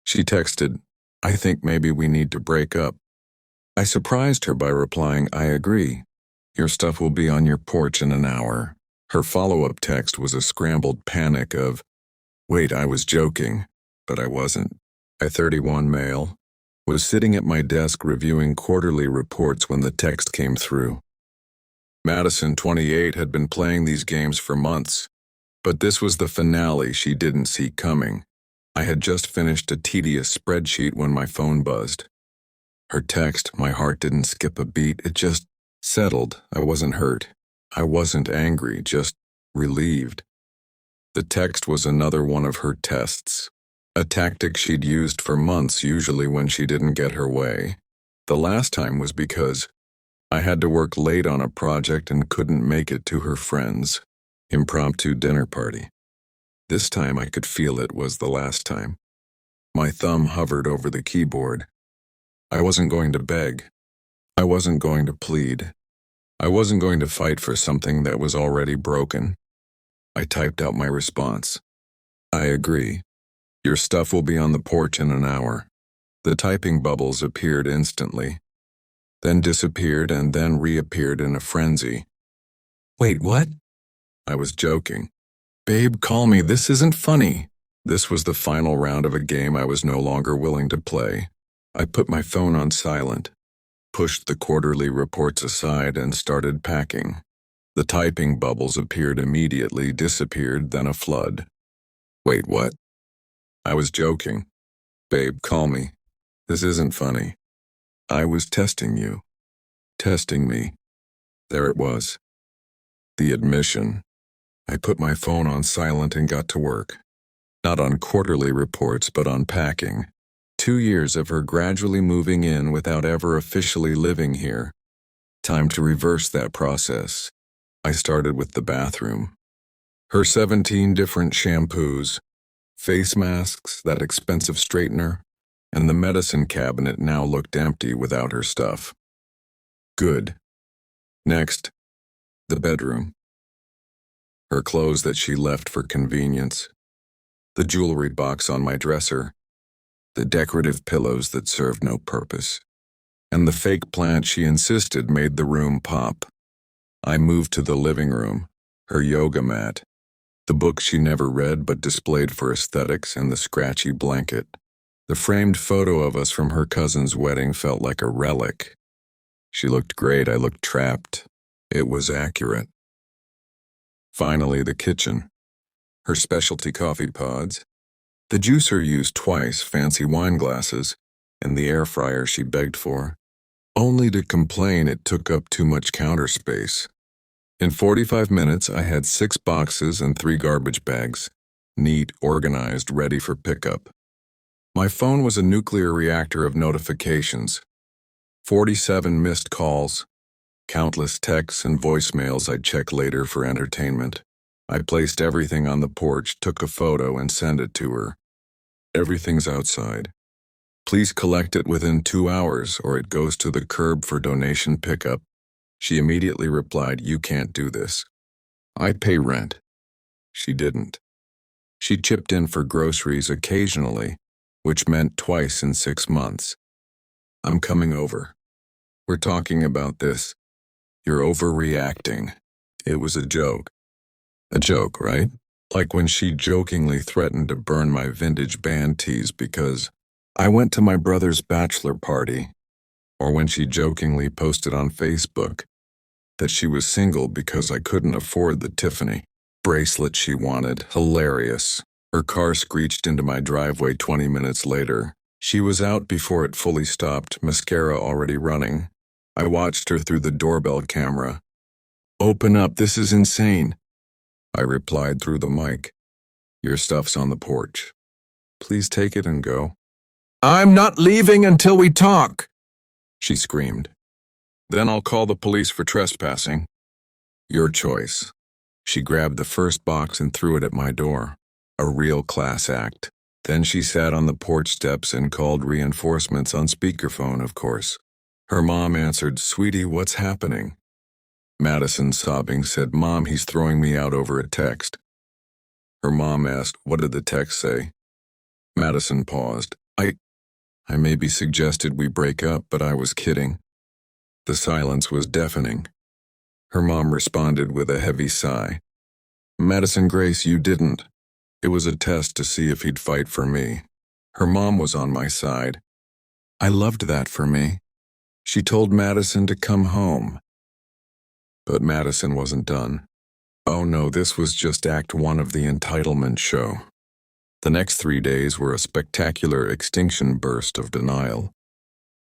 She texted, "I think maybe we need to break up." I surprised her by replying, "I agree. Your stuff will be on your porch in an hour." Her follow-up text was a scrambled panic of, "Wait, I was joking," but I wasn't. I, 31 male, was sitting at my desk reviewing quarterly reports when the text came through. Madison, 28, had been playing these games for months, but this was the finale she didn't see coming. I had just finished a tedious spreadsheet when my phone buzzed. Her text, my heart didn't skip a beat, it just settled. I wasn't hurt. I wasn't angry, just relieved. The text was another one of her tests, a tactic she'd used for months, usually when she didn't get her way. The last time was because I had to work late on a project and couldn't make it to her friend's impromptu dinner party. This time I could feel it was the last time. My thumb hovered over the keyboard. I wasn't going to beg. I wasn't going to plead. I wasn't going to fight for something that was already broken. I typed out my response. "I agree. Your stuff will be on the porch in an hour." The typing bubbles appeared instantly, then disappeared and then reappeared in a frenzy. "Wait, what?" I was joking. "Babe, call me. This isn't funny." This was the final round of a game I was no longer willing to play. I put my phone on silent, pushed the quarterly reports aside, and started packing. The typing bubbles appeared immediately, disappeared, then a flood. "Wait, what?" I was joking. "Babe, call me. This isn't funny. I was testing you. Testing me." There it was. The admission. I put my phone on silent and got to work. Not on quarterly reports, but on packing. 2 years of her gradually moving in without ever officially living here. Time to reverse that process. I started with the bathroom. Her 17 different shampoos, face masks, that expensive straightener, and the medicine cabinet now looked empty without her stuff. Good. Next, the bedroom. Her clothes that she left for convenience, the jewelry box on my dresser, the decorative pillows that served no purpose, and the fake plant she insisted made the room pop. I moved to the living room, her yoga mat, the book she never read but displayed for aesthetics, and the scratchy blanket. The framed photo of us from her cousin's wedding felt like a relic. She looked great, I looked trapped. It was accurate. Finally, the kitchen. Her specialty coffee pods, the juicer used twice, fancy wine glasses, and the air fryer she begged for, only to complain it took up too much counter space. In 45 minutes, I had 6 boxes and 3 garbage bags, neat, organized, ready for pickup. My phone was a nuclear reactor of notifications. 47 missed calls, countless texts and voicemails I'd check later for entertainment. I placed everything on the porch, took a photo, and sent it to her. "Everything's outside. Please collect it within 2 hours or it goes to the curb for donation pickup." She immediately replied, "You can't do this. I pay rent." She didn't. She chipped in for groceries occasionally, which meant twice in 6 months. "I'm coming over. We're talking about this. You're overreacting." It was a joke. A joke, right? Like when she jokingly threatened to burn my vintage band tees because I went to my brother's bachelor party, or when she jokingly posted on Facebook that she was single because I couldn't afford the Tiffany bracelet she wanted. Hilarious. Her car screeched into my driveway 20 minutes later. She was out before it fully stopped, mascara already running. I watched her through the doorbell camera. "Open up, this is insane." I replied through the mic, "Your stuff's on the porch. Please take it and go." "I'm not leaving until we talk," she screamed. "Then I'll call the police for trespassing." "Your choice." She grabbed the first box and threw it at my door. A real class act. Then she sat on the porch steps and called reinforcements on speakerphone, of course. Her mom answered, "Sweetie, what's happening?" Madison, sobbing, said, "Mom, he's throwing me out over a text." Her mom asked, "What did the text say?" Madison paused. I, I maybe suggested we break up, but I was kidding. The silence was deafening. Her mom responded with a heavy sigh. Madison Grace, you didn't. It was a test to see if he'd fight for me. Her mom was on my side. I loved that for me. She told Madison to come home. But Madison wasn't done. Oh no, this was just Act 1 of the entitlement show. The next 3 days were a spectacular extinction burst of denial,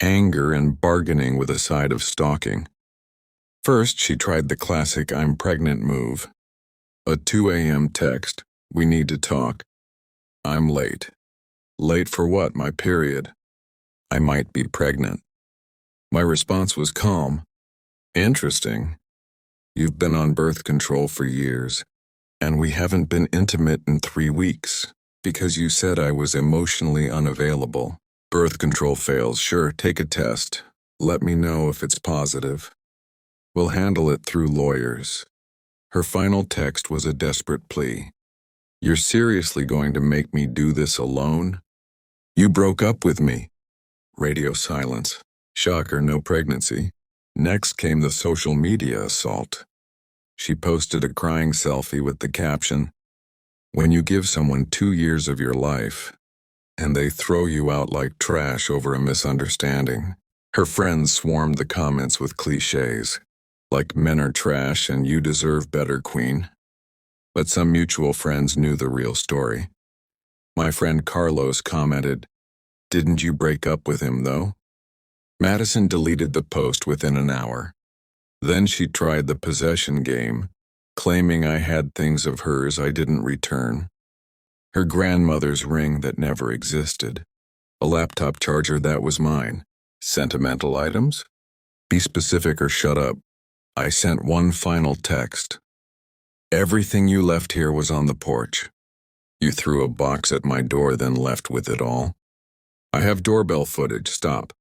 anger, and bargaining with a side of stalking. First, she tried the classic I'm pregnant move. A 2 a.m. text, we need to talk. I'm late. Late for what, my period? I might be pregnant. My response was calm. Interesting. You've been on birth control for years, and we haven't been intimate in 3 weeks, because you said I was emotionally unavailable. Birth control fails, sure, take a test. Let me know if it's positive. We'll handle it through lawyers. Her final text was a desperate plea. You're seriously going to make me do this alone? You broke up with me. Radio silence. Shocker, no pregnancy. Next came the social media assault. She posted a crying selfie with the caption, when you give someone 2 years of your life, and they throw you out like trash over a misunderstanding. Her friends swarmed the comments with cliches, like men are trash and you deserve better, queen. But some mutual friends knew the real story. My friend Carlos commented, didn't you break up with him though? Madison deleted the post within an hour. Then she tried the possession game, claiming I had things of hers I didn't return. Her grandmother's ring that never existed. A laptop charger that was mine. Sentimental items? Be specific or shut up. I sent one final text. Everything you left here was on the porch. You threw a box at my door, then left with it all. I have doorbell footage, stop.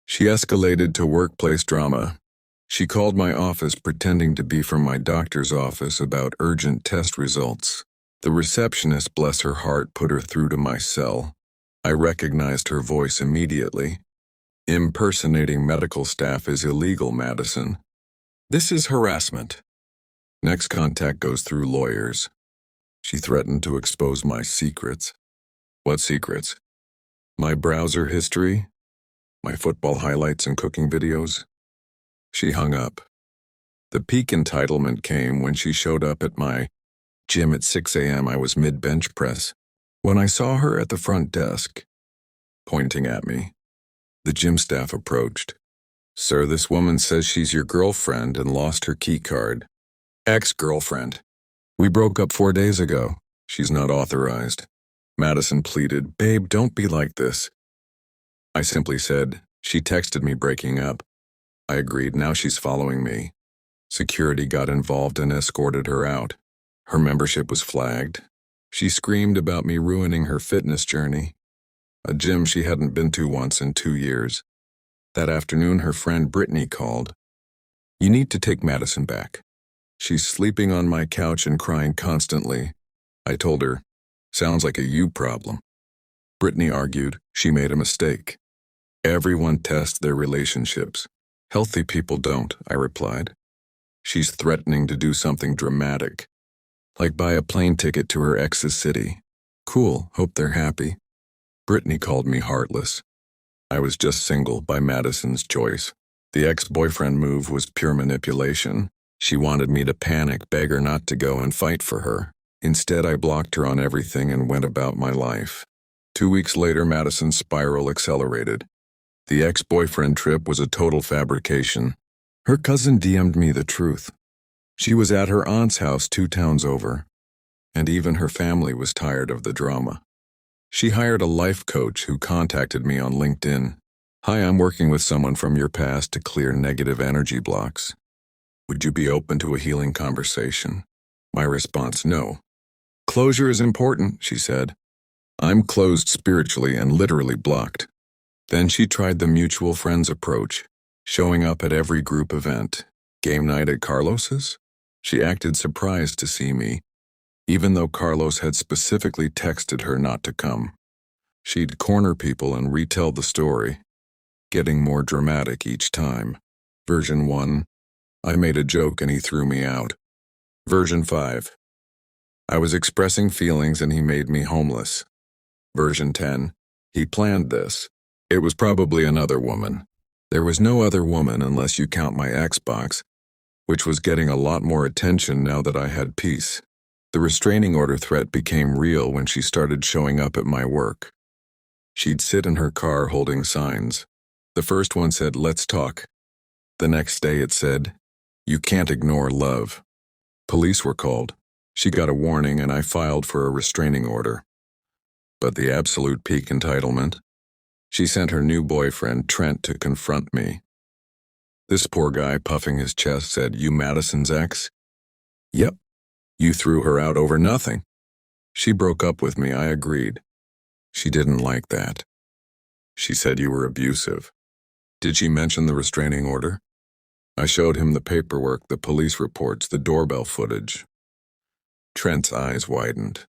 She escalated to workplace drama. She called my office pretending to be from my doctor's office about urgent test results. The receptionist, bless her heart, put her through to my cell. I recognized her voice immediately. Impersonating medical staff is illegal, Madison. This is harassment. Next contact goes through lawyers. She threatened to expose my secrets. What secrets? My browser history? My football highlights and cooking videos? She hung up. The peak entitlement came when she showed up at my gym at 6 a.m. I was mid-bench press. When I saw her at the front desk, pointing at me, the gym staff approached. Sir, this woman says she's your girlfriend and lost her key card. Ex-girlfriend. We broke up 4 days ago. She's not authorized. Madison pleaded, babe, don't be like this. I simply said, she texted me breaking up. I agreed, now she's following me. Security got involved and escorted her out. Her membership was flagged. She screamed about me ruining her fitness journey, a gym she hadn't been to once in 2 years. That afternoon, her friend Brittany called. You need to take Madison back. She's sleeping on my couch and crying constantly. I told her, sounds like a you problem. Brittany argued she made a mistake. Everyone tests their relationships. Healthy people don't, I replied. She's threatening to do something dramatic, like buy a plane ticket to her ex's city. Cool, hope they're happy. Brittany called me heartless. I was just single by Madison's choice. The ex-boyfriend move was pure manipulation. She wanted me to panic, beg her not to go and fight for her. Instead, I blocked her on everything and went about my life. 2 weeks later, Madison's spiral accelerated. The ex-boyfriend trip was a total fabrication. Her cousin DM'd me the truth. She was at her aunt's house 2 towns over, and even her family was tired of the drama. She hired a life coach who contacted me on LinkedIn. Hi, I'm working with someone from your past to clear negative energy blocks. Would you be open to a healing conversation? My response, no. Closure is important, she said. I'm closed spiritually and literally blocked. Then she tried the mutual friends approach, showing up at every group event. Game night at Carlos's? She acted surprised to see me, even though Carlos had specifically texted her not to come. She'd corner people and retell the story, getting more dramatic each time. Version 1, I made a joke and he threw me out. Version 5, I was expressing feelings and he made me homeless. Version 10, he planned this. It was probably another woman. There was no other woman unless you count my Xbox, which was getting a lot more attention now that I had peace. The restraining order threat became real when she started showing up at my work. She'd sit in her car holding signs. The first one said, "Let's talk." The next day it said, "You can't ignore love." Police were called. She got a warning and I filed for a restraining order. But the absolute peak entitlement? She sent her new boyfriend, Trent, to confront me. This poor guy, puffing his chest, said, "You Madison's ex?" "Yep. You threw her out over nothing." "She broke up with me," I agreed. "She didn't like that. She said you were abusive." "Did she mention the restraining order?" I showed him the paperwork, the police reports, the doorbell footage. Trent's eyes widened.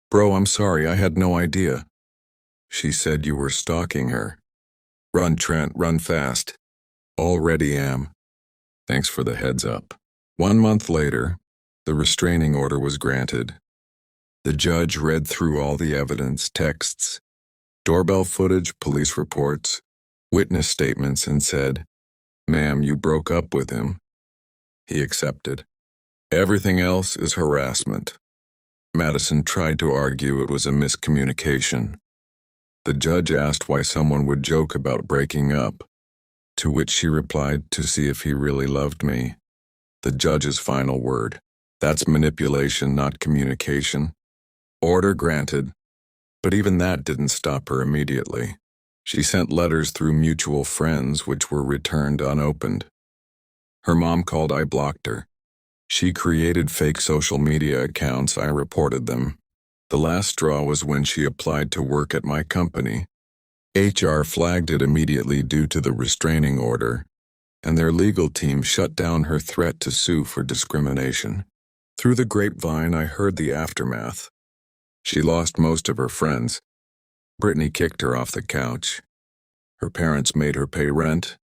"Bro, I'm sorry, I had no idea." "She said you were stalking her." "Run, Trent, run fast." "Already am." "Thanks for the heads up." 1 month later, the restraining order was granted. The judge read through all the evidence, texts, doorbell footage, police reports, witness statements, and said, "Ma'am, you broke up with him." He accepted. "Everything else is harassment." Madison tried to argue it was a miscommunication. The judge asked why someone would joke about breaking up, to which she replied, "To see if he really loved me." The judge's final word: "That's manipulation, not communication." Order granted, but even that didn't stop her immediately. She sent letters through mutual friends which were returned unopened. Her mom called, I blocked her. She created fake social media accounts, I reported them. The last straw was when she applied to work at my company. HR flagged it immediately due to the restraining order, and their legal team shut down her threat to sue for discrimination. Through the grapevine, I heard the aftermath. She lost most of her friends. Brittany kicked her off the couch. Her parents made her pay rent,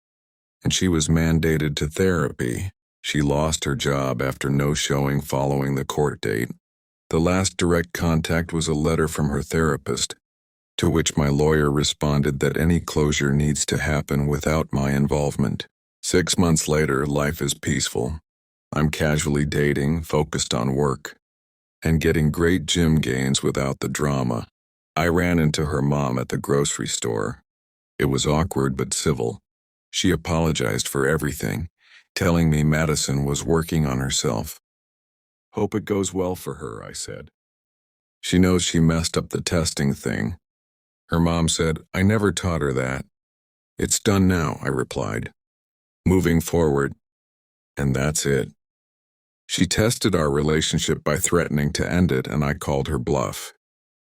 and she was mandated to therapy. She lost her job after no showing following the court date. The last direct contact was a letter from her therapist, to which my lawyer responded that any closure needs to happen without my involvement. 6 months later, life is peaceful. I'm casually dating, focused on work, and getting great gym gains without the drama. I ran into her mom at the grocery store. It was awkward but civil. She apologized for everything, telling me Madison was working on herself. Hope it goes well for her, I said. She knows she messed up the testing thing. Her mom said, I never taught her that. It's done now, I replied. Moving forward. And that's it. She tested our relationship by threatening to end it, and I called her bluff.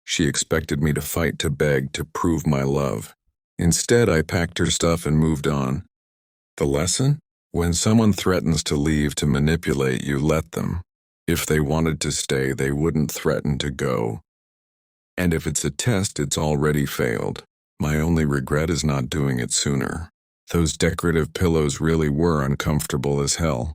She expected me to fight, to beg, to prove my love. Instead, I packed her stuff and moved on. The lesson? When someone threatens to leave to manipulate you, let them. If they wanted to stay, they wouldn't threaten to go. And if it's a test, it's already failed. My only regret is not doing it sooner. Those decorative pillows really were uncomfortable as hell.